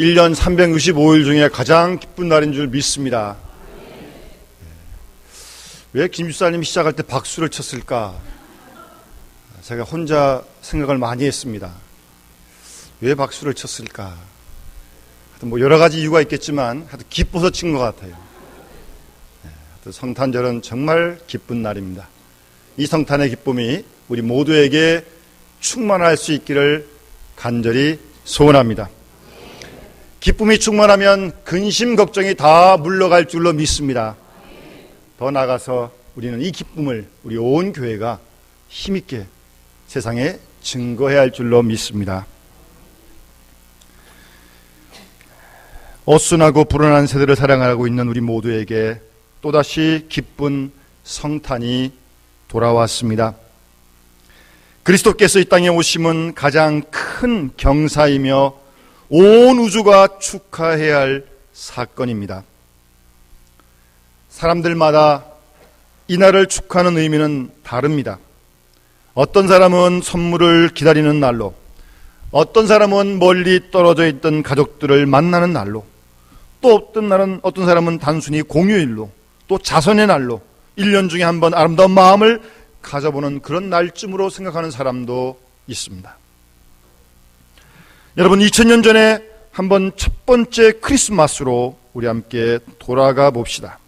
1년 365일 중에 가장 기쁜 날인 줄 믿습니다. 왜 김 집사님이 시작할 때 박수를 쳤을까? 제가 혼자 생각을 많이 했습니다. 왜 박수를 쳤을까? 하여튼 여러 가지 이유가 있겠지만 하여튼 기뻐서 친 것 같아요. 하여튼 성탄절은 정말 기쁜 날입니다. 이 성탄의 기쁨이 우리 모두에게 충만할 수 있기를 간절히 소원합니다. 기쁨이 충만하면 근심 걱정이 다 물러갈 줄로 믿습니다. 더 나아가서 우리는 이 기쁨을 우리 온 교회가 힘있게 세상에 증거해야 할 줄로 믿습니다. 어순하고 불안한 세대를 사랑하고 있는 우리 모두에게 또다시 기쁜 성탄이 돌아왔습니다. 그리스도께서 이 땅에 오심은 가장 큰 경사이며 온 우주가 축하해야 할 사건입니다. 사람들마다 이날을 축하하는 의미는 다릅니다. 어떤 사람은 선물을 기다리는 날로, 어떤 사람은 멀리 떨어져 있던 가족들을 만나는 날로, 또 어떤 사람은 단순히 공휴일로, 또 자선의 날로 1년 중에 한 번 아름다운 마음을 가져보는 그런 날쯤으로 생각하는 사람도 있습니다. 여러분, 2000년 전에 한번 첫 번째 크리스마스로 우리 함께 돌아가 봅시다.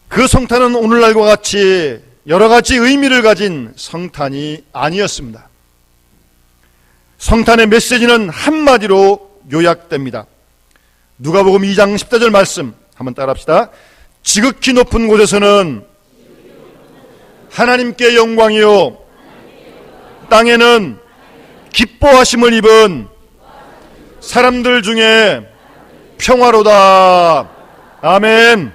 그 성탄은 오늘날과 같이 여러 가지 의미를 가진 성탄이 아니었습니다. 성탄의 메시지는 한마디로 요약됩니다. 누가복음 2장 14절 말씀 한번 따라합시다. 지극히 높은 곳에서는 하나님께 영광이요, 땅에는 기뻐하심을 입은 사람들 중에 평화로다. 아멘.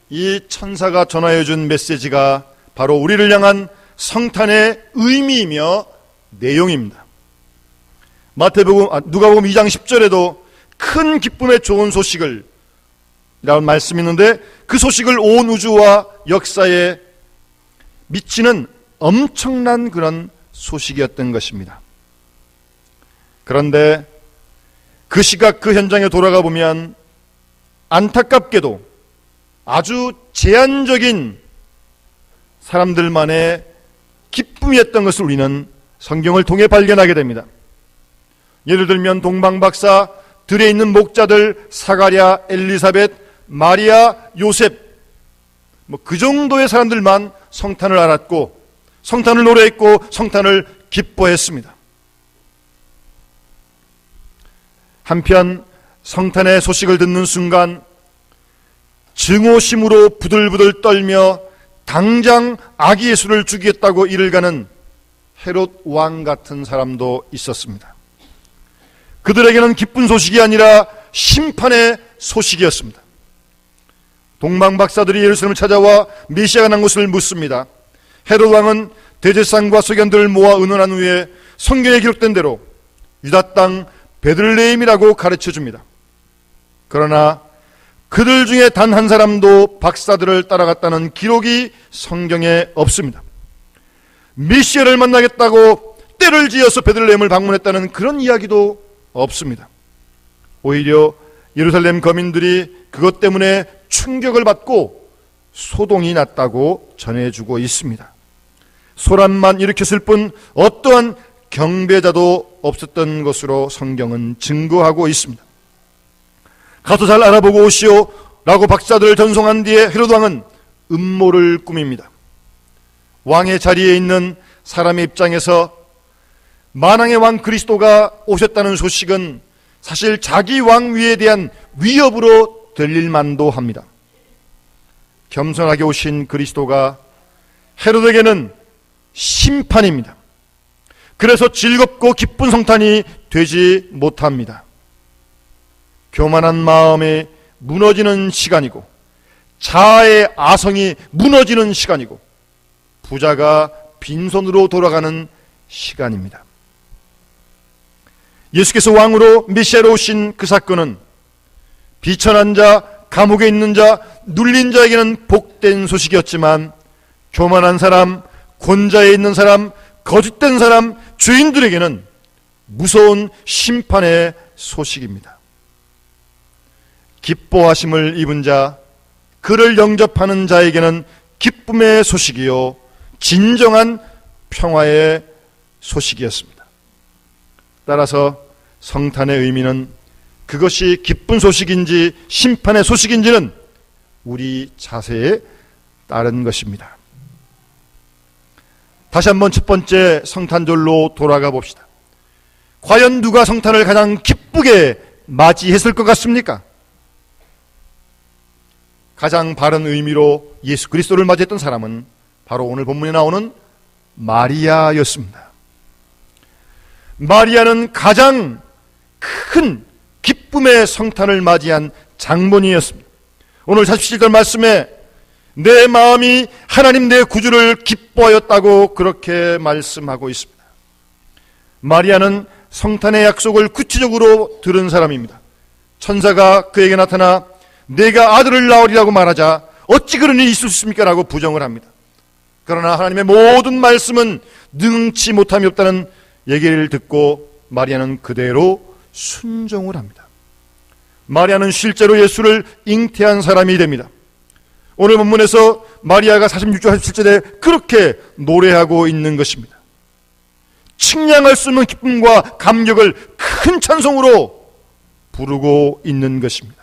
이 천사가 전하여 준 메시지가 바로 우리를 향한 성탄의 의미이며 내용입니다. 누가복음 2장 10절에도 큰 기쁨의 좋은 소식을 라는 말씀이 있는데, 그 소식을 온 우주와 역사에 미치는 엄청난 그런 소식이었던 것입니다. 그런데 그 시각 그 현장에 돌아가 보면 안타깝게도 아주 제한적인 사람들만의 기쁨이었던 것을 우리는 성경을 통해 발견하게 됩니다. 예를 들면 동방박사 들에 있는 목자들 사가랴, 엘리사벳, 마리아, 요셉, 그 정도의 사람들만 성탄을 알았고 성탄을 노래했고 성탄을 기뻐했습니다. 한편 성탄의 소식을 듣는 순간 증오심으로 부들부들 떨며 당장 아기 예수를 죽이겠다고 이를 가는 헤롯 왕 같은 사람도 있었습니다. 그들에게는 기쁜 소식이 아니라 심판의 소식이었습니다. 동방박사들이 예루살렘을 찾아와 메시아가 난 것을 묻습니다. 헤롯 왕은 대제사장과 서기관들을 모아 의논한 후에 성경에 기록된 대로 유다 땅 베들레헴이라고 가르쳐줍니다. 그러나 그들 중에 단 한 사람도 박사들을 따라갔다는 기록이 성경에 없습니다. 메시아를 만나겠다고 때를 지어서 베들레헴을 방문했다는 그런 이야기도 없습니다. 오히려 예루살렘 거민들이 그것 때문에 충격을 받고 소동이 났다고 전해주고 있습니다. 소란만 일으켰을 뿐 어떠한 경배자도 없었던 것으로 성경은 증거하고 있습니다. 가서 잘 알아보고 오시오 라고 박사들을 전송한 뒤에 헤롯 왕은 음모를 꾸밉니다. 왕의 자리에 있는 사람의 입장에서 만왕의 왕 그리스도가 오셨다는 소식은 사실 자기 왕위에 대한 위협으로 들릴 만도 합니다. 겸손하게 오신 그리스도가 헤롯에게는 심판입니다. 그래서 즐겁고 기쁜 성탄이 되지 못합니다. 교만한 마음이 무너지는 시간이고 자아의 아성이 무너지는 시간이고 부자가 빈손으로 돌아가는 시간입니다. 예수께서 왕으로 메시아로 오신 그 사건은 비천한 자, 감옥에 있는 자, 눌린 자에게는 복된 소식이었지만 교만한 사람, 권좌에 있는 사람, 거짓된 사람, 죄인들에게는 무서운 심판의 소식입니다. 기뻐하심을 입은 자, 그를 영접하는 자에게는 기쁨의 소식이요 진정한 평화의 소식이었습니다. 따라서 성탄의 의미는 그것이 기쁜 소식인지 심판의 소식인지는 우리 자세에 따른 것입니다. 다시 한번 첫 번째 성탄절로 돌아가 봅시다. 과연 누가 성탄을 가장 기쁘게 맞이했을 것 같습니까? 가장 바른 의미로 예수 그리스도를 맞이했던 사람은 바로 오늘 본문에 나오는 마리아였습니다. 마리아는 가장 큰 기쁨의 성탄을 맞이한 장본인이었습니다. 오늘 47절 말씀에 내 마음이 하나님 내 구주를 기뻐하였다고 그렇게 말씀하고 있습니다. 마리아는 성탄의 약속을 구체적으로 들은 사람입니다. 천사가 그에게 나타나 내가 아들을 낳으리라고 말하자 어찌 그런 일이 있을 수 있습니까? 라고 부정을 합니다. 그러나 하나님의 모든 말씀은 능치 못함이 없다는 얘기를 듣고 마리아는 그대로 순종을 합니다. 마리아는 실제로 예수를 잉태한 사람이 됩니다. 오늘 본문에서 마리아가 46절 47절에 그렇게 노래하고 있는 것입니다. 측량할 수 없는 기쁨과 감격을 큰 찬송으로 부르고 있는 것입니다.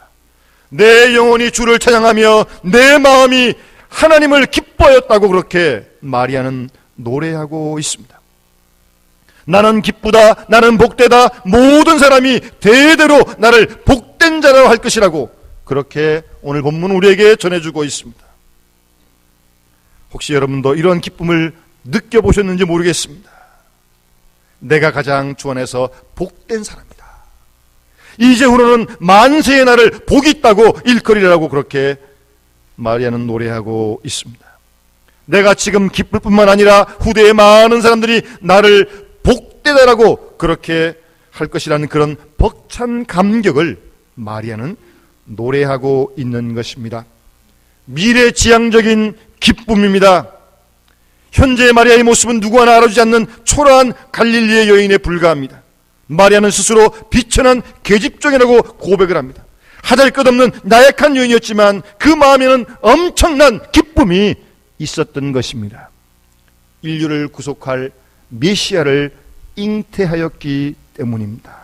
내 영혼이 주를 찬양하며 내 마음이 하나님을 기뻐하였다고 그렇게 마리아는 노래하고 있습니다. 나는 기쁘다, 나는 복되다, 모든 사람이 대대로 나를 복된 자라고 할 것이라고 그렇게 오늘 본문 우리에게 전해주고 있습니다. 혹시 여러분도 이런 기쁨을 느껴보셨는지 모르겠습니다. 내가 가장 주 안에서 복된 사람이다. 이제후로는 만세의 날을 복이 있다고 일컬이라고 그렇게 마리아는 노래하고 있습니다. 내가 지금 기쁠 뿐만 아니라 후대의 많은 사람들이 나를 복되다라고 그렇게 할 것이라는 그런 벅찬 감격을 마리아는 노래하고 있는 것입니다. 미래지향적인 기쁨입니다. 현재의 마리아의 모습은 누구 하나 알아주지 않는 초라한 갈릴리의 여인에 불과합니다. 마리아는 스스로 비천한 계집종이라고 고백을 합니다. 하잘것없는 나약한 여인이었지만 그 마음에는 엄청난 기쁨이 있었던 것입니다. 인류를 구속할 메시아를 잉태하였기 때문입니다.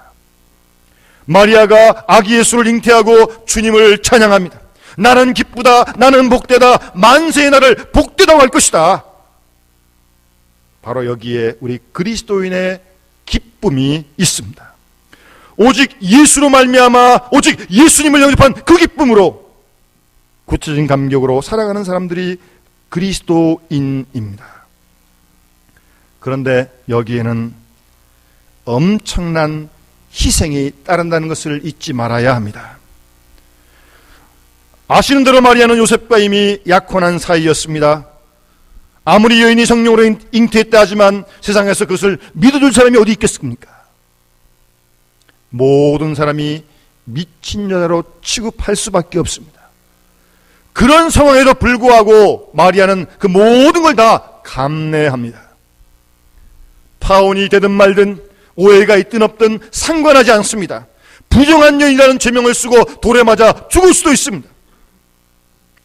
마리아가 아기 예수를 잉태하고 주님을 찬양합니다. 나는 기쁘다, 나는 복되다, 만세의 날을 복되다고 할 것이다. 바로 여기에 우리 그리스도인의 기쁨이 있습니다. 오직 예수로 말미암아 오직 예수님을 영접한 그 기쁨으로 구체적인 감격으로 살아가는 사람들이 그리스도인입니다. 그런데 여기에는 엄청난 희생이 따른다는 것을 잊지 말아야 합니다. 아시는 대로 마리아는 요셉과 이미 약혼한 사이였습니다. 아무리 여인이 성령으로 잉태했다 하지만 세상에서 그것을 믿어줄 사람이 어디 있겠습니까? 모든 사람이 미친 여자로 취급할 수밖에 없습니다. 그런 상황에도 불구하고 마리아는 그 모든 걸 다 감내합니다. 파혼이 되든 말든 오해가 있든 없든 상관하지 않습니다. 부정한 여인이라는 죄명을 쓰고 돌에 맞아 죽을 수도 있습니다.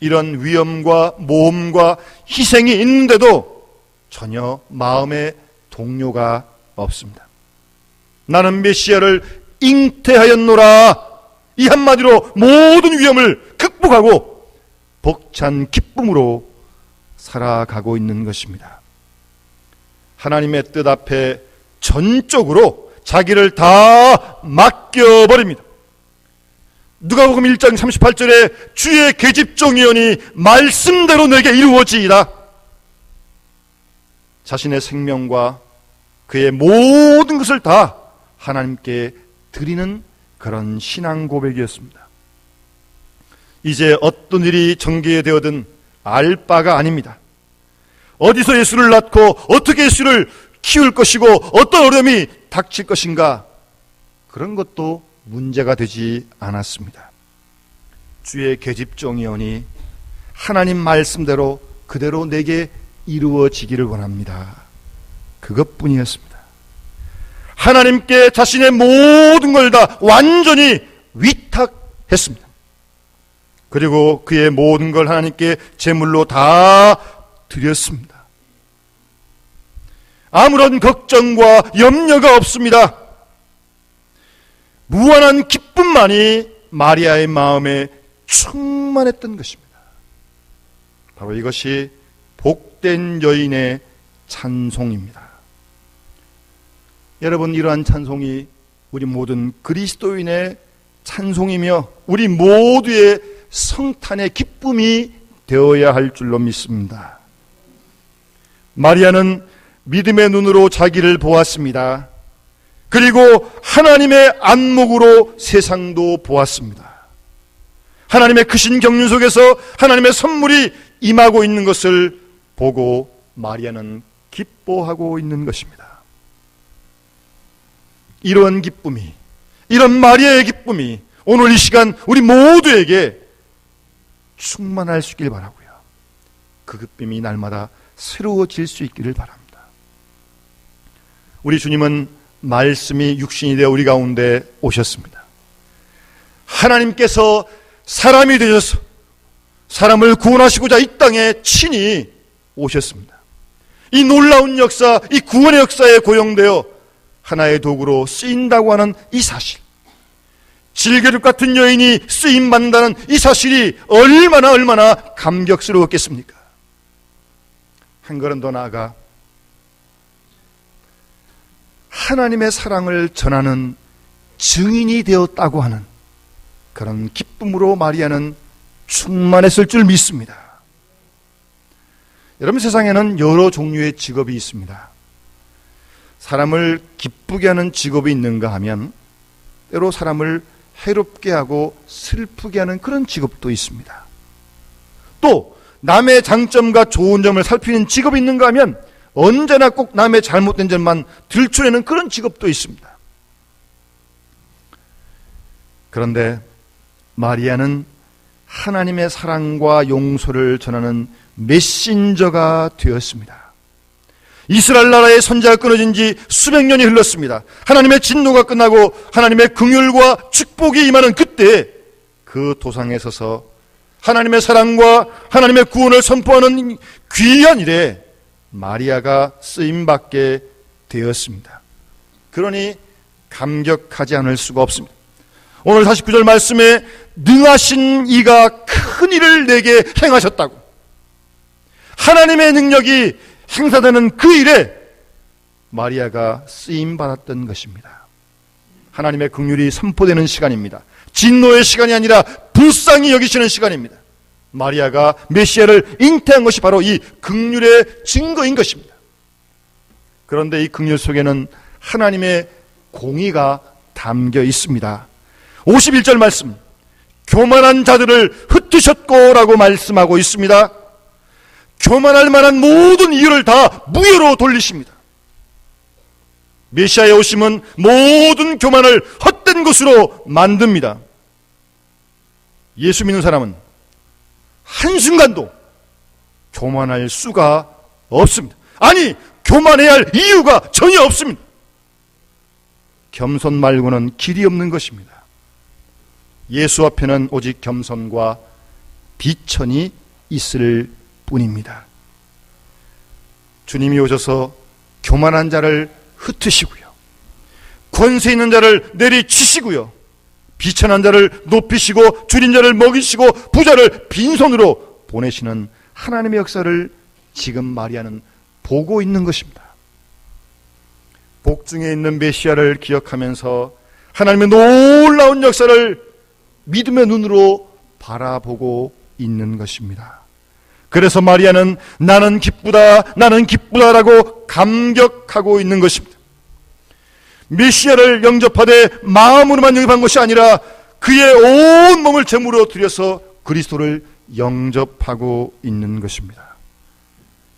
이런 위험과 모험과 희생이 있는데도 전혀 마음의 동요가 없습니다. 나는 메시아를 잉태하였노라. 이 한마디로 모든 위험을 극복하고 벅찬 기쁨으로 살아가고 있는 것입니다. 하나님의 뜻 앞에 전적으로 자기를 다 맡겨버립니다. 누가복음 1장 38절에 주의 계집종이오니 말씀대로 내게 이루어지이다. 자신의 생명과 그의 모든 것을 다 하나님께 드리는 그런 신앙 고백이었습니다. 이제 어떤 일이 전개되어든 알 바가 아닙니다. 어디서 예수를 낳고 어떻게 예수를 키울 것이고 어떤 어려움이 닥칠 것인가, 그런 것도 문제가 되지 않았습니다. 주의 계집종이오니 하나님 말씀대로 그대로 내게 이루어지기를 원합니다. 그것뿐이었습니다. 하나님께 자신의 모든 걸 다 완전히 위탁했습니다. 그리고 그의 모든 걸 하나님께 제물로 다 드렸습니다. 아무런 걱정과 염려가 없습니다. 무한한 기쁨만이 마리아의 마음에 충만했던 것입니다. 바로 이것이 복된 여인의 찬송입니다. 여러분, 이러한 찬송이 우리 모든 그리스도인의 찬송이며 우리 모두의 성탄의 기쁨이 되어야 할 줄로 믿습니다. 마리아는 믿음의 눈으로 자기를 보았습니다. 그리고 하나님의 안목으로 세상도 보았습니다. 하나님의 크신 경륜 속에서 하나님의 선물이 임하고 있는 것을 보고 마리아는 기뻐하고 있는 것입니다. 이런 기쁨이, 이런 마리아의 기쁨이 오늘 이 시간 우리 모두에게 충만할 수 있길 바라고요. 그 기쁨이 날마다 새로워질 수 있기를 바랍니다. 우리 주님은 말씀이 육신이 되어 우리 가운데 오셨습니다. 하나님께서 사람이 되셔서 사람을 구원하시고자 이 땅에 친히 오셨습니다. 이 놀라운 역사, 이 구원의 역사에 고용되어 하나의 도구로 쓰인다고 하는 이 사실, 질그릇 같은 여인이 쓰임받는다는 이 사실이 얼마나 감격스러웠겠습니까? 한 걸음 더 나아가 하나님의 사랑을 전하는 증인이 되었다고 하는 그런 기쁨으로 마리아는 충만했을 줄 믿습니다. 여러분, 세상에는 여러 종류의 직업이 있습니다. 사람을 기쁘게 하는 직업이 있는가 하면 때로 사람을 해롭게 하고 슬프게 하는 그런 직업도 있습니다. 또 남의 장점과 좋은 점을 살피는 직업이 있는가 하면 언제나 꼭 남의 잘못된 점만 들춰내는 그런 직업도 있습니다. 그런데 마리아는 하나님의 사랑과 용서를 전하는 메신저가 되었습니다. 이스라엘 나라의 선지자가 끊어진 지 수백 년이 흘렀습니다. 하나님의 진노가 끝나고 하나님의 긍휼과 축복이 임하는 그때 그 도상에 서서 하나님의 사랑과 하나님의 구원을 선포하는 귀한 일에 마리아가 쓰임받게 되었습니다. 그러니 감격하지 않을 수가 없습니다. 오늘 49절 말씀에 능하신 이가 큰 일을 내게 행하셨다고, 하나님의 능력이 행사되는 그 일에 마리아가 쓰임받았던 것입니다. 하나님의 긍휼이 선포되는 시간입니다. 진노의 시간이 아니라 불쌍히 여기시는 시간입니다. 마리아가 메시아를 잉태한 것이 바로 이 긍휼의 증거인 것입니다. 그런데 이 긍휼 속에는 하나님의 공의가 담겨 있습니다. 51절 말씀, 교만한 자들을 흩으셨고 라고 말씀하고 있습니다. 교만할 만한 모든 이유를 다 무효로 돌리십니다. 메시아의 오심은 모든 교만을 헛된 것으로 만듭니다. 예수 믿는 사람은 한순간도 교만할 수가 없습니다. 아니, 교만해야 할 이유가 전혀 없습니다. 겸손 말고는 길이 없는 것입니다. 예수 앞에는 오직 겸손과 비천이 있을 뿐입니다. 주님이 오셔서 교만한 자를 흩으시고요, 권세 있는 자를 내리치시고요, 비천한 자를 높이시고 줄인 자를 먹이시고 부자를 빈손으로 보내시는 하나님의 역사를 지금 마리아는 보고 있는 것입니다. 복중에 있는 메시아를 기억하면서 하나님의 놀라운 역사를 믿음의 눈으로 바라보고 있는 것입니다. 그래서 마리아는 나는 기쁘다라고 감격하고 있는 것입니다. 메시아를 영접하되 마음으로만 영접한 것이 아니라 그의 온 몸을 제물로 드려서 그리스도를 영접하고 있는 것입니다.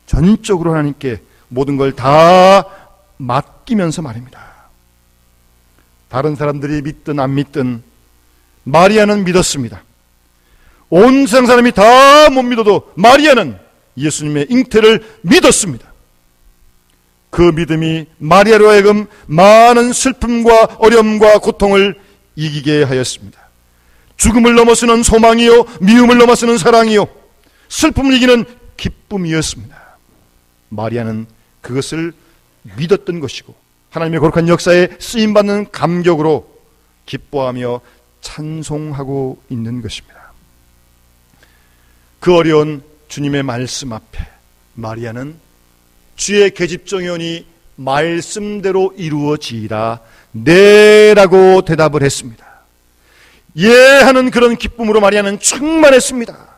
전적으로 하나님께 모든 걸 다 맡기면서 말입니다. 다른 사람들이 믿든 안 믿든 마리아는 믿었습니다. 온 세상 사람이 다 못 믿어도 마리아는 예수님의 잉태를 믿었습니다. 그 믿음이 마리아로 하여금 많은 슬픔과 어려움과 고통을 이기게 하였습니다. 죽음을 넘어서는 소망이요, 미움을 넘어서는 사랑이요, 슬픔을 이기는 기쁨이었습니다. 마리아는 그것을 믿었던 것이고 하나님의 거룩한 역사에 쓰임받는 감격으로 기뻐하며 찬송하고 있는 것입니다. 그 어려운 주님의 말씀 앞에 마리아는 주의 계집종이오니 말씀대로 이루어지이다 네라고 대답을 했습니다. 예 하는 그런 기쁨으로 마리아는 충만했습니다.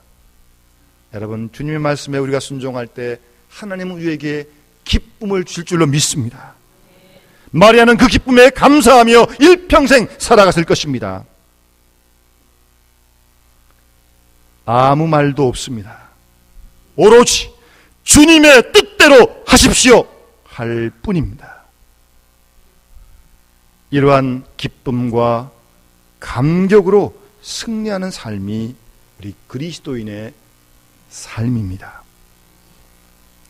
여러분, 주님의 말씀에 우리가 순종할 때 하나님은 우리에게 기쁨을 줄 줄로 믿습니다. 마리아는 그 기쁨에 감사하며 일평생 살아갔을 것입니다. 아무 말도 없습니다. 오로지 주님의 뜻대로 하십시오 할 뿐입니다. 이러한 기쁨과 감격으로 승리하는 삶이 우리 그리스도인의 삶입니다.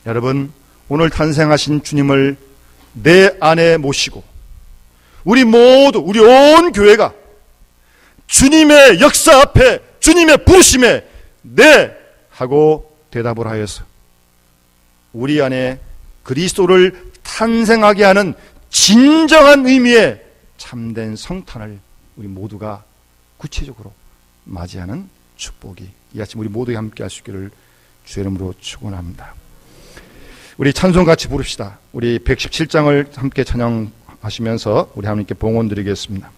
여러분, 오늘 탄생하신 주님을 내 안에 모시고 우리 모두, 우리 온 교회가 주님의 역사 앞에, 주님의 부르심에 네 하고 대답을 하여서 우리 안에 그리스도를 탄생하게 하는 진정한 의미의 참된 성탄을 우리 모두가 구체적으로 맞이하는 축복이 이 아침 우리 모두가 함께 할 수 있기를 주의 이름으로 축원합니다. 우리 찬송 같이 부릅시다. 우리 117장을 함께 찬양하시면서 우리 하나님께 봉헌 드리겠습니다.